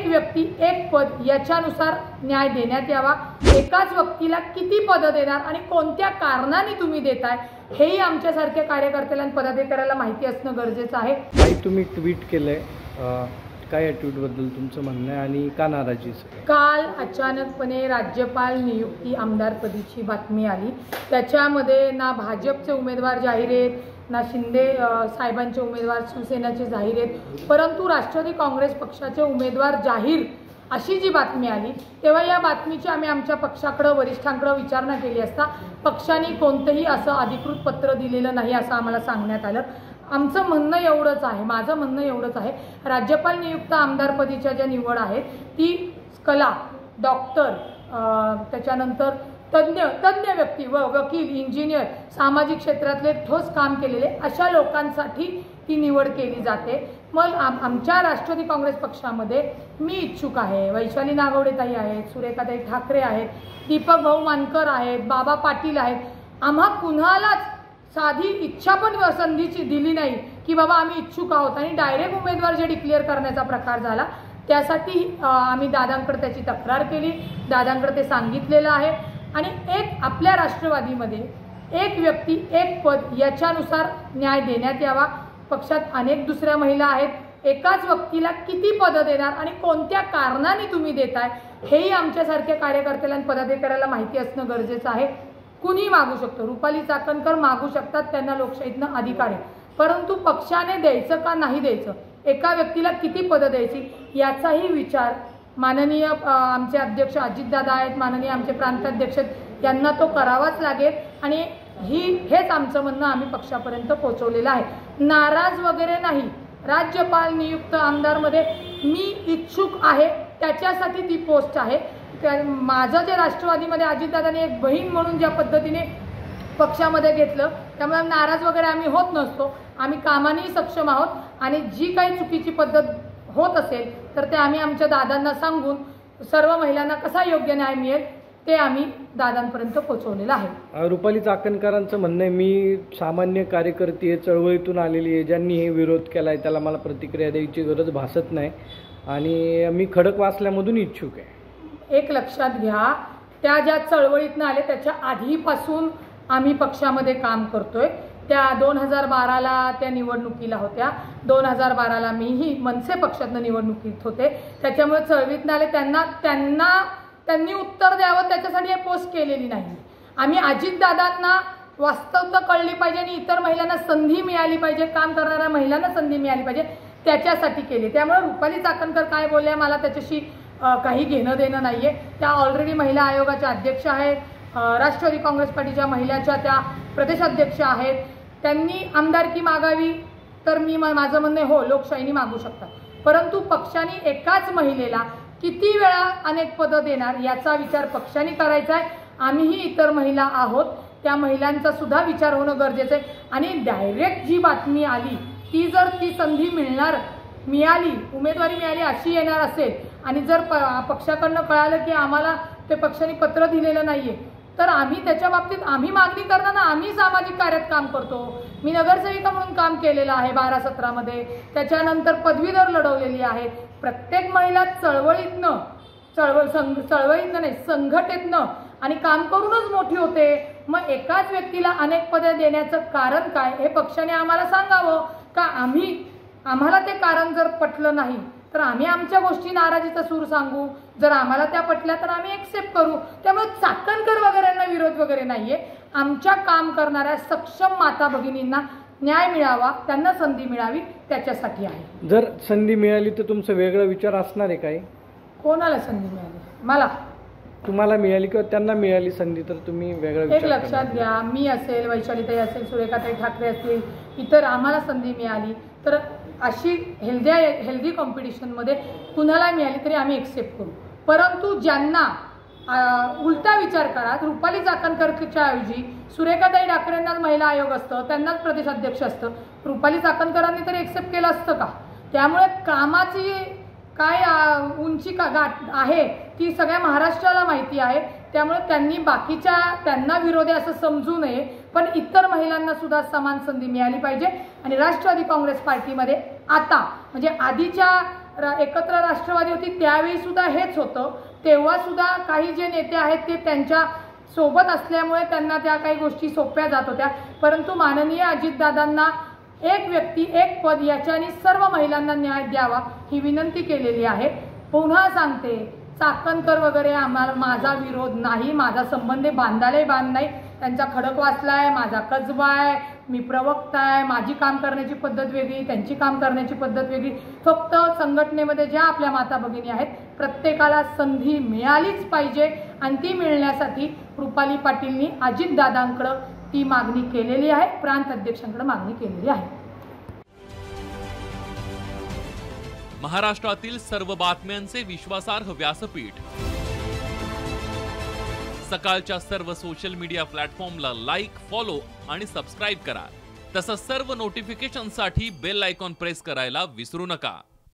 एक व्यक्ती एक पद याच्यानुसार न्याय देण्यात यावा। एकाच व्यक्तीला किती पद देणार आणि कोणत्या कारणाने तुम्ही देताय हेही आमच्यासारख्या कार्यकर्त्याला आणि पदाधिकाऱ्याला माहिती असणं गरजेचं आहे। काही तुम्ही ट्विट केलंय, काय या ट्विटबद्दल तुमचं म्हणणं आहे आणि का नाराजी? काल अचानकपणे राज्यपाल नियुक्ती आमदारपदीची बातमी आली। त्याच्यामध्ये ना भाजपचे उमेदवार जाहीर आहेत, ना शिंदे साहेबांचे उमेदवार शिवसेनेचे जाहीर आहेत, परंतु राष्ट्रवादी काँग्रेस पक्षाचे उमेदवार जाहीर अशी जी बातमी आली तेव्हा या बातमीची आम्ही आमच्या पक्षाकडे वरिष्ठांकडे विचारणा केली असता पक्षाने कोणतेही असं अधिकृत पत्र दिलेलं नाही असं आम्हाला सांगण्यात आलं। आमचं म्हणणं एवढंच आहे, माझं म्हणणं एवढंच आहे, राज्यपाल नियुक्त आमदारपदीच्या ज्या निवड आहेत ती कला, डॉक्टर, त्याच्यानंतर तज्ञ व्यक्ती व वकील, इंजिनियर, सामाजिक क्षेत्रातले ठोस काम केलेले अशा लोकांसाठी ती निवड केली जाते। मग आमच्या राष्ट्रवादी काँग्रेस पक्षामध्ये मी इच्छुक आहे, वैशाली नागवडेताई आहेत, सुरेखाताई ठाकरे आहेत, दीपक भाऊ मानकर आहेत, बाबा पाटील आहेत। आम्हा कुणालाच साधी इच्छा पण संधीची दिली नाही की बाबा आम्ही इच्छुक आहोत आणि डायरेक्ट उमेदवार जे डिक्लेअर करण्याचा प्रकार झाला त्यासाठी आम्ही दादांकडे त्याची तक्रार केली, दादांकडे ते सांगितलेलं आहे। आणि एक आपल्या राष्ट्रवादीमध्ये एक व्यक्ती एक पद याच्यानुसार न्याय देण्यात यावा। पक्षात अनेक दुसऱ्या महिला आहेत, एकाच व्यक्तीला किती पद देणार आणि कोणत्या कारणाने तुम्ही देताय हेही आमच्यासारख्या कार्यकर्त्याला आणि पदाधिकाऱ्याला माहिती असणं गरजेचं आहे। कुणी मागू शकतो, रुपाली चाकणकर मागू शकतात, त्यांना लोकशाहीतनं अधिकार आहे, परंतु पक्षाने द्यायचं का नाही द्यायचं, एका व्यक्तीला किती पद द्यायची याचाही विचार माननीय आमचे अध्यक्ष अजितदादा आहेत, माननीय आमचे प्रांताध्यक्ष यांना तो करावाच लागेल आणि हेच आमचं म्हणणं आम्ही पक्षापर्यंत पोहोचवलेलं आहे। नाराज वगैरे नाही, राज्यपाल नियुक्त आमदारमध्ये मी इच्छुक आहे त्याच्यासाठी ती पोस्ट आहे। माझं जे राष्ट्रवादीमध्ये अजितदादांनी एक बहीण म्हणून ज्या पद्धतीने पक्षामध्ये घेतलं त्यामुळे नाराज वगैरे आम्ही होत नसतो, आम्ही कामानेही सक्षम आहोत आणि जी काही चुकीची पद्धत होत असेल तर ते आम्ही आमच्या दादांना सांगून सर्व महिलांना कसा योग्य न्याय मिळेल ते आम्ही दादांपर्यंत पोहोचवलेलं आहे। रुपाली चाकणकरांचं म्हणणं आहे मी सामान्य कार्यकर्ती आहे, चळवळीतून आलेली आहे, ज्यांनी हे विरोध केला आहे त्याला मला प्रतिक्रिया द्यायची गरज भासत नाही आणि मी खडकवासल्यामधून इच्छुक आहे। एक लक्षात घ्या, त्या ज्या चळवळीतनं आले त्याच्या आधीपासून आम्ही पक्षामध्ये काम करतोय। त्या 2012ला त्या निवडणुकीला होत्या, 2012ला मीही मनसे पक्षातनं निवडणुकीत होते, त्याच्यामुळे चळवळीतनं आले, त्यांनी उत्तर द्यावं त्याच्यासाठी हे पोस्ट केलेली नाही। आम्ही अजितदादांना वास्तवता कळली पाहिजे आणि इतर महिलांना संधी मिळाली पाहिजे, काम करणाऱ्या महिलांना संधी मिळाली पाहिजे त्याच्यासाठी केली। त्यामुळे रुपाली चाकणकर काय बोलल्या मला त्याच्याशी काही घेणं देणं नाहीये। त्या ऑलरेडी महिला आयोगाच्या अध्यक्ष आहेत, राष्ट्रवादी काँग्रेस पार्टीच्या महिलाच्या त्या प्रदेशाध्यक्ष आहेत, त्यांनी आमदारकी मागावी तर मी माझं म्हणणं हो लोकशाहीने मागू शकतात, परंतु पक्षाने एकाच महिलेला किती वेळा अनेक पदं देणार याचा विचार पक्षाने करायचा आहे। आम्हीही इतर महिला आहोत, त्या महिलांचा सुद्धा विचार होणं गरजेचं आहे आणि डायरेक्ट जी बातमी आली ती जर ती संधी मिळाली उमेदवारी मिळाली अशी येणार असेल आणि जर पक्षाकडनं कळालं की आम्हाला ते पक्षाने पत्र दिलेलं नाहीये तर आम्ही त्याच्या बाबतीत आम्ही मागणी करणार ना। आम्ही सामाजिक कार्यात काम करतो, मी नगरसेविका म्हणून काम केलेलं आहे 12-17मध्ये, त्याच्यानंतर पदवीधर लढवलेली आहे। प्रत्येक महिला चळवळीतनं नाही संघटनेतनं आणि काम करूनच मोठी होते। मग एकाच व्यक्तीला अनेक पदे देण्याचं कारण काय हे पक्षाने आम्हाला सांगावं का आम्हाला ते कारण जर पटलं नाही तर आम्ही आमच्या गोष्टी नाराजीचा सूर सांगू, जर आम्हाला त्या पटल्या तर आम्ही एक्सेप्ट करू। त्यामुळे चाकणकर वगैरेंना विरोध वगैरे नाहीये, आमच्या काम करणाऱ्या सक्षम माता भगिनींना न्याय मिळावा, त्यांना संधी मिळावी त्याच्यासाठी आहे। जर संधी मिळाली तर तुमचा वेगळा विचार असणार आहे काय? कोणाला संधी मिळाली? मला तुम्हाला मिळाली किंवा त्यांना मिळाली संधी तर तुम्ही वेगळा विचार? एक लक्षात घ्या, मी असेल, वैशालीताई असेल, सुरेखाताई ठाकरे असतील, इतर आम्हाला संधी मिळाली तर अशी हेल्दी कॉम्पिटिशनमध्ये कुणाला मिळाली तरी आम्ही एक्सेप्ट करू, परंतु ज्यांना उलटा विचार करा, रुपाली चाकणकरच्या ऐवजी सुरेखाताई ठाकरेंनाच महिला आयोग असतं, त्यांनाच प्रदेशाध्यक्ष असतं, रुपाली चाकणकरांनी तरी एक्सेप्ट केलं असतं का? त्यामुळे कामाची काय उंची का गाठ आहे ती सगळ्या महाराष्ट्राला माहिती आहे। त्यामुळे त्यांनी त्यांना विरोधी असं समजू नये, पण इतर महिलांना सुद्धा समान संधी मिळाली पाहिजे। आणि राष्ट्रवादी काँग्रेस पार्टीमध्ये आता म्हणजे आधीच्या एकत्र राष्ट्रवादी होती त्यावेळी सुद्धा हेच होतं. तेव्हा सुद्धा काही जे नेते आहेत ते त्यांच्या सोबत असल्यामुळे त्यांना त्या काही गोष्टी सोप्या जात होत्या. परंतु माननीय अजितदादांना एक व्यक्ती एक पद याच्याने सर्व महिलांना न्याय द्यावा ही विनंती केलेली आहे. पुन्हा सांगते, चाकणकर वगैरे आम्हाला माझा विरोध नाही, माझा संबंध बांधायलाही बांध नाही. त्यांचा खडकवासला आहे, माझा कसबा आहे, मी प्रवक्ता आहे, माझी काम करण्याची पद्धत वेगळी, त्यांची काम करण्याची पद्धत वेगळी. फक्त संघटनेमध्ये ज्या आपल्या माता भगिनी आहेत प्रत्येकाला संधी मिळालीच पाहिजे आणि ती मिळण्यासाठी रुपाली पाटीलनी अजितदादांकडं ती मागणी केलेली आहे, प्रांत अध्यक्षांकडे मागणी केलेली आहे. महाराष्ट्रातील सर्व बातम्यांचे विश्वासार्ह व्यासपीठ. सकाळच्या सर्व सोशल मीडिया प्लॅटफॉर्मला लाईक, फॉलो आणि सबस्क्राईब करा. तसंच सर्व नोटिफिकेशनसाठी बेल आयकॉन प्रेस करायला विसरू नका.